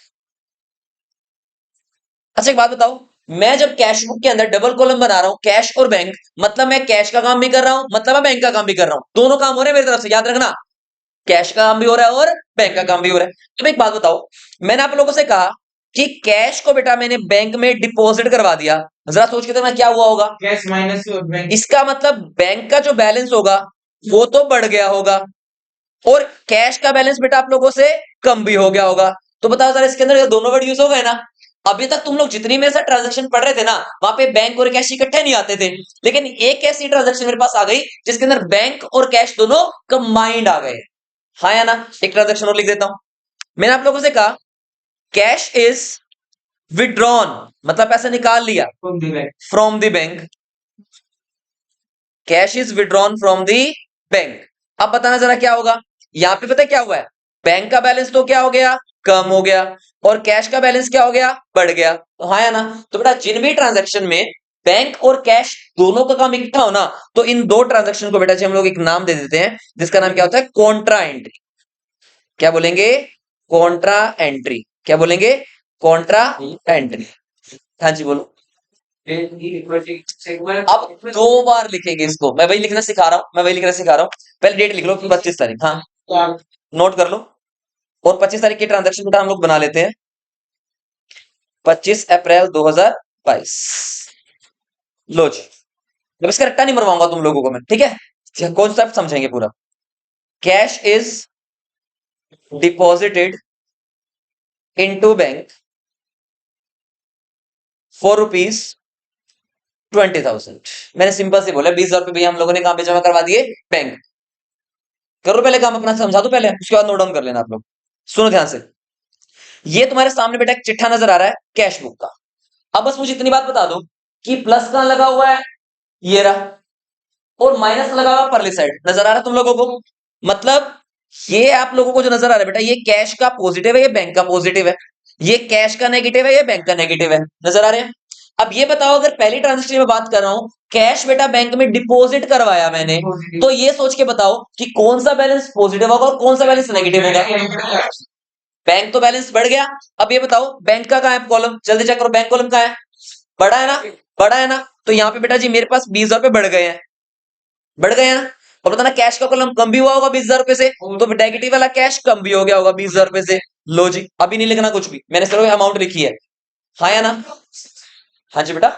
अच्छा एक बात बताओ, मैं जब कैश बुक के अंदर डबल कॉलम बना रहा हूं कैश और बैंक, मतलब मैं कैश का काम भी कर रहा हूं, मतलब मैं बैंक का काम भी कर रहा हूं, दोनों काम हो रहे हैं मेरी तरफ से, याद रखना, कैश का काम भी हो रहा है और बैंक का काम भी हो रहा है। तो एक बात बताओ, मैंने आप लोगों से कहा कि कैश को बेटा मैंने बैंक में डिपॉजिट करवा दिया, जरा सोच के देखना क्या हुआ होगा, कैश माइनस बैंक। इसका मतलब बैंक का जो बैलेंस होगा वो तो बढ़ गया होगा, और कैश का बैलेंस बेटा आप लोगों से कम भी हो गया होगा। तो बताओ जरा इसके अंदर दोनों वर्ड यूज हो गए ना। अभी तक तुम लोग जितनी मेरे साथ ट्रांजैक्शन पढ़ रहे थे ना, वहां पे बैंक और कैश इकट्ठे नहीं आते थे, लेकिन एक ऐसी ट्रांजैक्शन मेरे पास आ गई जिसके अंदर बैंक और कैश दोनों कंबाइंड आ गए। हाँ या ना, एक ट्रांजैक्शन और लिख देता हूं। मैंने आप लोगों से कहा कैश इज विड्रॉन, मतलब पैसा निकाल लिया from the bank, cash is withdrawn from the bank. अब बताना जरा क्या होगा, यहां पे पता है क्या हुआ है, बैंक का बैलेंस तो क्या हो गया, कम हो गया, और कैश का बैलेंस क्या हो गया, बढ़ गया। तो हाँ या ना, तो बेटा जिन भी ट्रांजैक्शन में बैंक और कैश दोनों का काम इकट्ठा हो ना, तो इन दो ट्रांजैक्शन को बेटा जी हम लोग एक नाम दे देते हैं जिसका नाम क्या होता है, कॉन्ट्रा एंट्री। क्या बोलेंगे, कॉन्ट्रा एंट्री। क्या बोलेंगे, कॉन्ट्रा एंट्री। हाँ जी बोलो। अब 2 बार लिखेंगे इसको, मैं वही लिखना सिखा रहा हूं, मैं वही लिखना सिखा रहा हूं। पहले डेट लिख लो 25 तारीख, हाँ नोट कर लो, और 25 तारीख की ट्रांजैक्शन बेटा हम लोग बना लेते हैं, 25 अप्रैल 2022। लो जी, जब इसका रट्टा नहीं मरवाऊंगा तुम लोगों को मैं, ठीक है, कॉन्सेप्ट समझेंगे पूरा। Cash is deposited into bank ₹20,000। मैंने सिंपल से बोला 20,000 रुपए भैया हम लोगों ने कहां पे जमा करवा दिए, बैंक। करो पहले काम अपना, समझा दो पहले, उसके बाद नोट डाउन कर लेना आप लोग। सुनो ध्यान से, ये तुम्हारे सामने बेटा एक चिट्ठा नजर आ रहा है कैश बुक का। अब बस मुझे इतनी बात बता दो कि प्लस कहां लगा हुआ है, ये रहा, और माइनस लगा हुआ परली साइड, नजर आ रहा है तुम लोगों को, मतलब ये आप लोगों को जो नजर आ रहा है बेटा, ये कैश का पॉजिटिव है, ये बैंक का पॉजिटिव है, ये कैश का नेगेटिव है, ये बैंक का नेगेटिव है, नजर आ रहे हैं। अब ये बताओ, अगर पहली ट्रांजेक्शन में बात कर रहा हूं, कैश बेटा बैंक में डिपॉजिट करवाया मैंने, तो ये सोच के बताओ कि कौन सा बैलेंस पॉजिटिव होगा और कौन सा बैलेंस नेगेटिव होगा। बैंक तो बैलेंस बढ़ गया। अब ये बताओ बैंक का कहां है कॉलम, जल्दी चेक करो, बैंक कॉलम कहां है, बड़ा है ना, बड़ा है ना, तो यहाँ पे बेटा जी मेरे पास 20,000 रुपए बढ़ गए हैं, बढ़ गए हैं ना। और बताना कैश का कॉलम कम भी हुआ होगा 20,000 रुपए से, तो नेगेटिव वाला कैश कम भी हो गया होगा 20,000 रुपए से। लो जी, अभी नहीं लिखना कुछ भी, मैंने सिर्फ अमाउंट लिखी है, हाँ या ना। हाँ जी बेटा,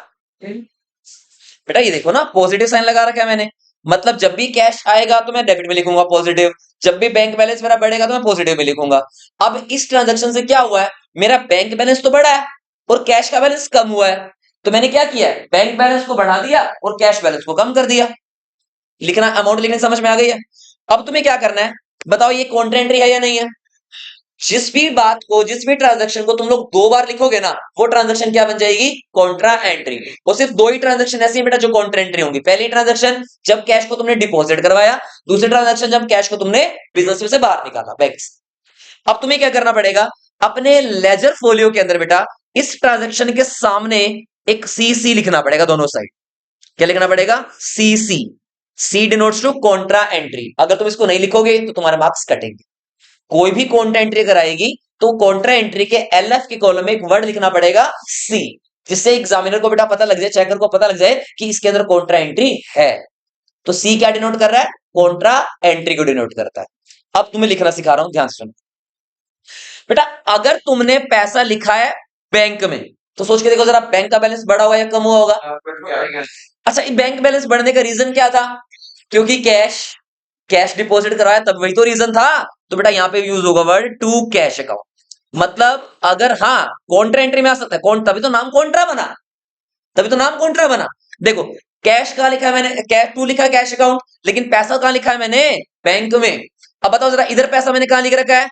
बेटा ये देखो ना, पॉजिटिव साइन लगा रखा है मैंने, मतलब जब भी कैश आएगा तो मैं डेबिट में लिखूंगा पॉजिटिव, जब भी बैंक बैलेंस मेरा बढ़ेगा तो मैं पॉजिटिव में लिखूंगा। अब इस ट्रांजेक्शन से क्या हुआ है, मेरा बैंक बैलेंस तो बढ़ा है और कैश का बैलेंस कम हुआ है, तो मैंने क्या किया है, बैंक बैलेंस को बढ़ा दिया और कैश बैलेंस को कम कर दिया। लिखना, अमाउंट लिखने समझ में आ गई है। अब तुम्हें क्या करना है बताओ, ये कॉन्ट्रा एंट्री है या नहीं है। जिस भी बात को, जिस भी ट्रांजैक्शन को तुम लोग 2 बार लिखोगे ना, वो ट्रांजैक्शन क्या बन जाएगी, कॉन्ट्रा एंट्री। और सिर्फ 2 ही ट्रांजैक्शन ऐसी बेटा जो कॉन्ट्रा एंट्री होंगी। पहली ट्रांजैक्शन जब कैश को तुमने डिपॉजिट करवाया, दूसरी ट्रांजैक्शन जब कैश को तुमने बिजनेस में से बाहर निकाला, बैंक से। अब तुम्हें क्या करना पड़ेगा, अपने लेजर फोलियो के अंदर बेटा इस ट्रांजैक्शन के सामने एक सीसी लिखना पड़ेगा दोनों साइड। क्या लिखना पड़ेगा, CC. C denotes to contra entry. अगर तुम इसको नहीं लिखोगे तो तुम्हारे मार्क्स कटेंगे। कोई भी कॉन्ट्रा एंट्री अगर आएगी तो कॉन्ट्रा एंट्री के एलएफ के कॉलम में एक वर्ड लिखना पड़ेगा सी, जिससे एग्जामिनर को बेटा पता लग जाए, चेकर को पता लग जाए कि इसके अंदर कॉन्ट्रा एंट्री है। तो सी क्या डिनोट कर रहा है, कॉन्ट्रा एंट्री को डिनोट करता है। अब तुम्हें लिखना सिखा रहा हूं, ध्यान से सुनो बेटा। अगर तुमने पैसा लिखा है बैंक में, तो सोच के देखो जरा, बैंक का बैलेंस बढ़ा हुआ या कम हुआ होगा। अच्छा, बैंक बैलेंस बढ़ने का रीजन क्या था, क्योंकि कैश डिपॉजिट कराया, तब वही तो रीजन था। तो बेटा यहाँ पे यूज होगा वर्ड टू कैश अकाउंट। मतलब अगर हाँ कॉन्ट्रा एंट्री में आ सकता है, कौन, तभी तो नाम कॉन्ट्रा बना, तभी तो नाम कॉन्ट्रा बना। देखो कैश कहां लिखा है मैंने, कैश टू लिखा है कैश अकाउंट, लेकिन पैसा कहां लिखा है मैंने, बैंक में। अब बताओ जरा, इधर पैसा मैंने कहां लिख रखा है,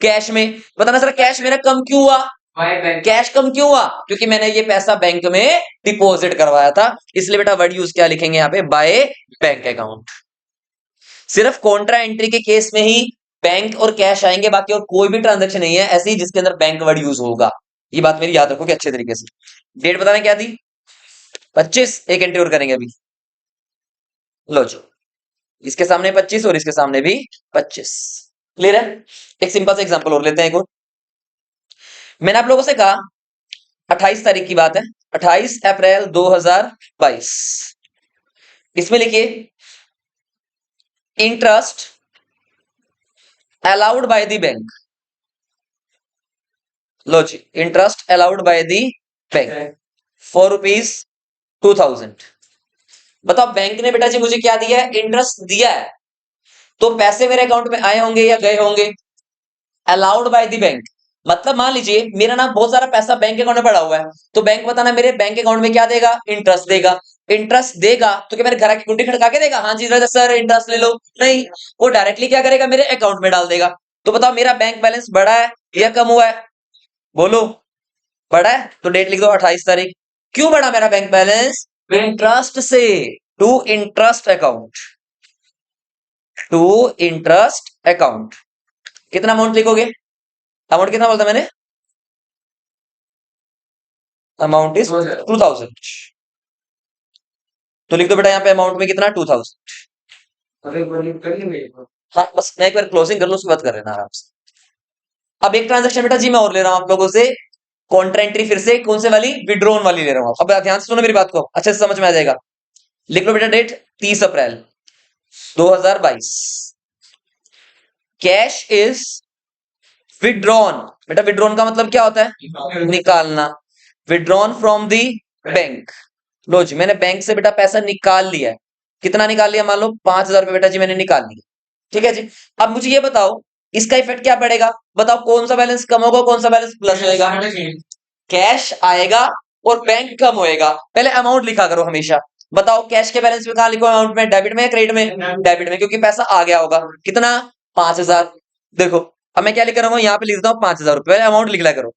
कैश में। बताना जरा, कैश मेरा कम क्यों हुआ, कैश कम क्यों हुआ, क्योंकि मैंने ये पैसा बैंक में डिपॉजिट करवाया था। इसलिए बेटा वर्ड यूज क्या लिखेंगे यहाँ पे, बाय बैंक अकाउंट। सिर्फ कॉन्ट्रा एंट्री के केस में ही बैंक और कैश आएंगे, बाकी और कोई भी ट्रांजैक्शन नहीं है ऐसी जिसके अंदर बैंक वर्ड यूज होगा। ये बात मेरी याद रखोगे अच्छे तरीके से। डेट बताना क्या थी, 25। एक एंट्री और करेंगे अभी, लो जी, इसके सामने 25 और इसके सामने भी 25। क्लियर है। एक सिंपल सा एग्जांपल और लेते हैं, एक और। मैंने आप लोगों से कहा 28 तारीख की बात है, 28 अप्रैल 2022। इसमें लिखिए interest allowed by the bank. लो जी, interest allowed by the bank ₹4,2000। बताओ बैंक ने बेटा जी मुझे क्या दिया है, इंटरेस्ट दिया है, तो पैसे मेरे अकाउंट में आए होंगे या गए होंगे, अलाउड बाय द बैंक। मतलब मान लीजिए मेरा ना बहुत सारा पैसा बैंक अकाउंट में पड़ा हुआ है, तो बैंक बताना मेरे बैंक अकाउंट में क्या देगा, इंटरेस्ट देगा। इंटरेस्ट देगा तो क्या मेरे घर की कुंडी खड़का के देगा, हाँ जी सर इंटरेस्ट ले लो, नहीं, वो डायरेक्टली क्या करेगा, मेरे अकाउंट में डाल देगा। तो बताओ मेरा बैंक बैलेंस बढ़ा है या कम हुआ है, बोलो, बढ़ा है। तो डेट लिख दो 28 तारीख। क्यों बढ़ा मेरा बैंक बैलेंस, इंटरेस्ट से, to interest account, to interest account. कितना अमाउंट लिखोगे, अमाउंट कितना बोलता मैंने, अमाउंट इज 2000। तो लिख दो बेटा यहाँ पे अमाउंट में कितना, 2000। हाँ बस मैं एक बार क्लोजिंग कर लो, उसके बाद कर लेना आराम से। अब एक ट्रांजेक्शन बेटा जी मैं और ले रहा हूं आप लोगों से, कॉन्ट्रा एंट्री फिर से कौन से वाली, विड्रॉन वाली ले रहा हूं। अब ध्यान से सुनो मेरी बात को, अच्छे से समझ में आ जाएगा। लिख लो बेटा date 30 April 2022। Cash is withdrawn. बेटा विड्रॉन का मतलब क्या होता है, निकालना। Withdrawn from the bank. लो जी, मैंने बैंक से बेटा पैसा निकाल लिया है। कितना निकाल लिया, मान लो 5,000 रुपए बेटा जी मैंने निकाल लिया, ठीक है जी। अब मुझे ये बताओ इसका इफेक्ट क्या पड़ेगा, बताओ कौन सा बैलेंस कम होगा, कौन सा बैलेंस प्लस होएगा। कैश आएगा और बैंक कम होएगा। पहले अमाउंट लिखा करो हमेशा। बताओ कैश के बैलेंस में कहां लिखो, अमाउंट में, डेबिट में या क्रेडिट में, डेबिट में, क्योंकि पैसा आ गया होगा। कितना, 5,000। देखो अब मैं क्या लिख रहा हूं, यहाँ पे लिख देता हूँ 5,000 रुपए, अमाउंट लिख लिया करो।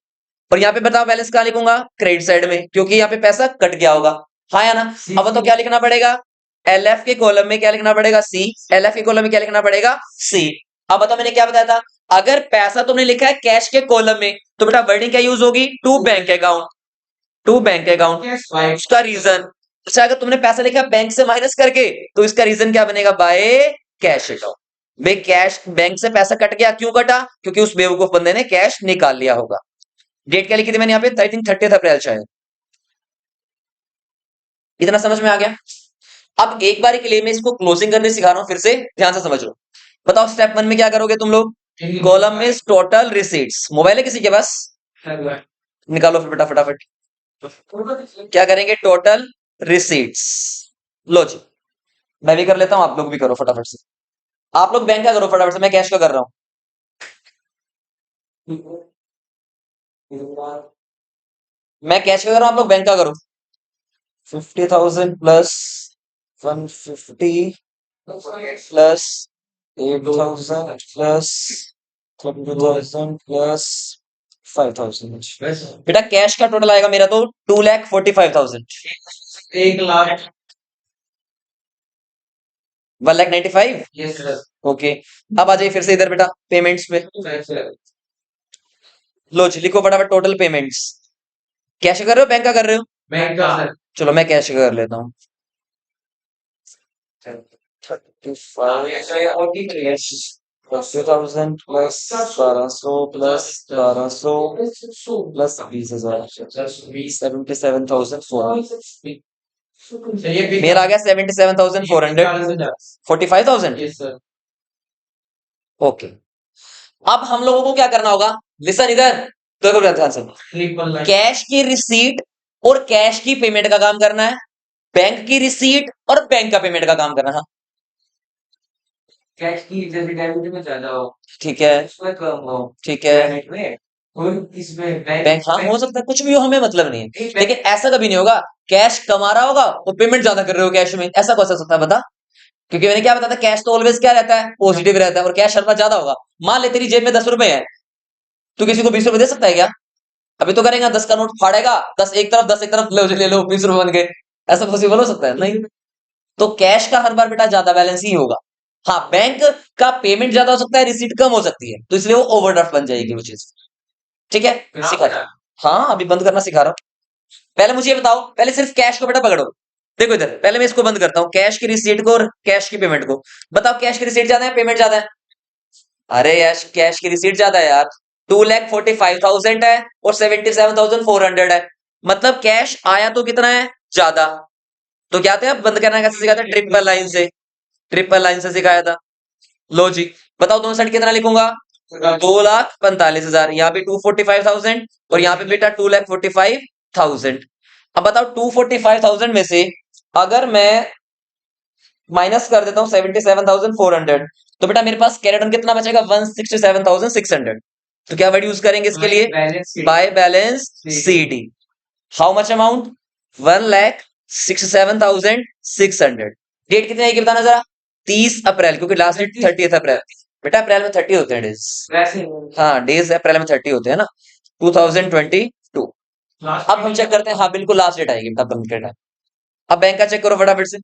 और यहाँ पे बताओ बैलेंस कहां लिखूंगा, क्रेडिट साइड में, क्योंकि यहाँ पे पैसा कट गया होगा, हाँ या ना। अब तो क्या लिखना पड़ेगा, एल एफ के कॉलम में क्या लिखना पड़ेगा? सी। एल एफ के कॉलम में क्या लिखना पड़ेगा? सी। अब बताओ मैंने क्या बताया था, अगर पैसा तुमने लिखा है कैश के कॉलम में तो बेटा वर्डिंग क्या यूज होगी? To bank account. To bank account. उसका रीजन, अच्छा अगर तुमने पैसा लिखा बैंक से माइनस करके तो इसका रीजन क्या बनेगा? By cash account. भाई कैश, बैंक से पैसा कट गया, क्यों कटा? क्योंकि उस बेवकूफ बंदे ने कैश निकाल लिया होगा। डेट क्या लिखी थी मैंने यहाँ पे? आई थिंक 30 अप्रैल शायद। इतना समझ में आ गया? अब एक बार के लिए मैं इसको क्लोजिंग करने सिखा रहा हूं, फिर से ध्यान से समझ लो। बताओ स्टेप 1 में क्या करोगे तुम लोग? Column is total receipts. Mobile है किसी के पास? निकालो फिर बेटा फटाफट। क्या करेंगे? Total receipts. लो जी, मैं भी कर लेता हूं, आप लोग भी करो फटाफट से। आप लोग बैंक का करो फटाफट से, मैं कैश का कर रहा हूं। मैं कैश का कर रहा हूं, आप लोग बैंक का करो। 50,000 प्लस 150 प्लस 8,000 प्लस 20,000 प्लस 5,000। बेटा कैश का टोटल आएगा मेरा तो 2,45,000। 1,00,000। 1,95,000। Yes sir. ओके, अब आ जाइए फिर से इधर बेटा पेमेंट्स पे। लो जी, लिखो फटाफट टोटल पेमेंट्स। कैश कर रहे हो बैंक का कर रहे हो? बैंक का सर। चलो मैं कैश का कर लेता हूँ। 50,000 प्लस 1200 प्लस 1200 प्लस 20,000 77,400। मेरा आ गया 77,400। 45,000। Yes sir. ओके, अब हम लोगों को क्या करना होगा? लिसन इधर, देखो ध्यान से। कैश की रिसीट और कैश की पेमेंट का काम करना है, बैंक की रिसीट और बैंक का पेमेंट का काम करना है। कैश की जैसे डेबिट में ज्यादा हो, ठीक है, उसमें कम हो, ठीक है। क्रेडिट में और इसमें बैंक, हाँ हो सकता है, कुछ भी हो, हमें मतलब नहीं है, लेकिन ऐसा कभी नहीं होगा कैश कमा रहा होगा और पेमेंट ज्यादा कर रहे हो कैश में। ऐसा कैसे हो सकता है बता? क्योंकि मैंने क्या बताया था, कैश तो ऑलवेज क्या रहता है? पॉजिटिव रहता है, और कैश हर बार ज्यादा होगा। मान ले तेरी जेब में 10 रुपए है, तू किसी को 20 रुपए दे सकता है क्या? अभी तो करेगा 10 का नोट फाड़ेगा, 10 एक तरफ 10 एक तरफ, ले लो 20 रुपए बन गए। ऐसा पॉसिबल हो सकता है? नहीं। तो कैश का हर बार बेटा ज्यादा बैलेंस ही होगा। हाँ, बैंक का पेमेंट ज्यादा हो सकता है, रिसीट कम हो सकती है, तो इसलिए वो ओवरड्राफ्ट बन जाएगी वो चीज। ठीक है, सिखा रहा हूं। हाँ, अभी बंद करना सिखा रहा हूँ। पहले मुझे ये बताओ, पहले सिर्फ कैश को बेटा पकड़ो। देखो इधर, पहले मैं इसको बंद करता हूँ, कैश की रिसीट को और कैश की पेमेंट को। बताओ कैश की रिसीट ज्यादा है, पेमेंट ज्यादा है? अरे यार, कैश की रिसीट ज्यादा है यार। 2,45,000 है और 77,400 है। मतलब कैश आया तो कितना है? ज्यादा। तो क्या थे, अब बंद करना कैसे सिखाया था? ट्रिपल लाइन से। ट्रिपल लाइन से सिखाया था। लो जी, बताओ दोनों साइड कितना लिखूंगा? 2,45,000। यहाँ पे 245,000 और यहाँ पे बेटा 2,45,000। अब बताओ 245,000 में से अगर मैं माइनस कर देता हूँ 77,400, तो बेटा मेरे पास कैरेट कितना बचेगा? 167,600। तो क्या वर्ड यूज करेंगे इसके लिए? By balance C D. How much amount? 1,67,600। Date कितनी आएगी बताना जरा? 30 अप्रैल, क्योंकि लास्ट डेट 30 अप्रैल। बेटा अप्रैल में 30 होते हैं डेज। हाँ, डेज अप्रैल में 30 होते हैं ना। 2022। अब हम चेक करते हैं, हाँ बिल्कुल लास्ट डेट आएगी तब बंद करना। अब बैंक का चेक करो फटाफट से।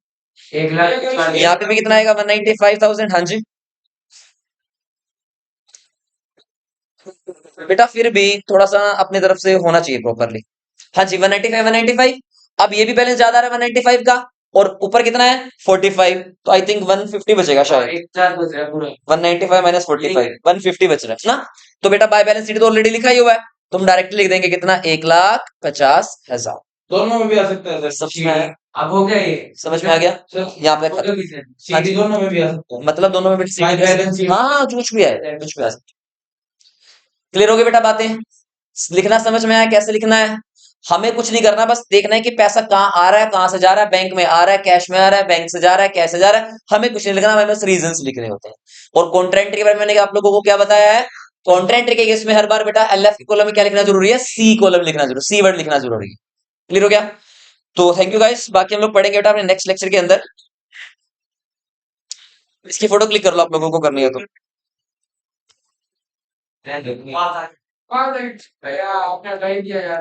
1,00,000। यहाँ पे भी कितना आएगा? 195,000। हाँ जी बेटा, फिर भी थोड़ा सा अपनी तरफ से होना चाहिए प्रॉपरली। हाँ जी, 195 195। अब ये भी बैलेंस ज्यादा आ रहा है 195 का, और ऊपर कितना है? 45। तो आई थिंक 150 बचेगा शायद। 195 माइनस 45, 150 बच रहा है ना। तो बेटा बाय बैलेंस शीट तो ऑलरेडी लिखा ही हुआ है, तुम डायरेक्टली लिख देंगे कितना? 1,50,000। दोनों में भी आ सकता है सर। समझ में आया? अब हो गया ये, समझ में आ गया? यहाँ पे सीडी दोनों में भी आ सकता है। मतलब दोनों में भी By balance sheet। हाँ, कुछ भी है, कुछ भी आ सकता है। क्लियर हो गई बेटा बातें? लिखना समझ में आया कैसे लिखना है? हमें कुछ नहीं करना, बस देखना है कि पैसा कहाँ आ रहा है, कहाँ से जा रहा है। बैंक में आ रहा है, कैश में आ रहा है, बैंक से जा रहा है, कैसे जा रहा है, हमें कुछ नहीं लिखना, हमें बस रीजंस लिखने होते हैं। और कॉन्ट्रेंट के बारे में मैंने आप लोगों को क्या बताया है? कॉन्ट्रेंट के केस में हर बार बेटा एलएफ के कॉलम में क्या लिखना जरूरी है? सी कॉलम लिखना जरूरी, सी वर्ड लिखना जरूरी है। क्लियर हो गया? तो थैंक यू गाइस, बाकी हम लोग पढ़ेंगे बेटा अपने नेक्स्ट लेक्चर के अंदर। इसकी फोटो क्लिक कर लो आप लोगों को करनी है तो। भैया आपने गाइड दिया यार।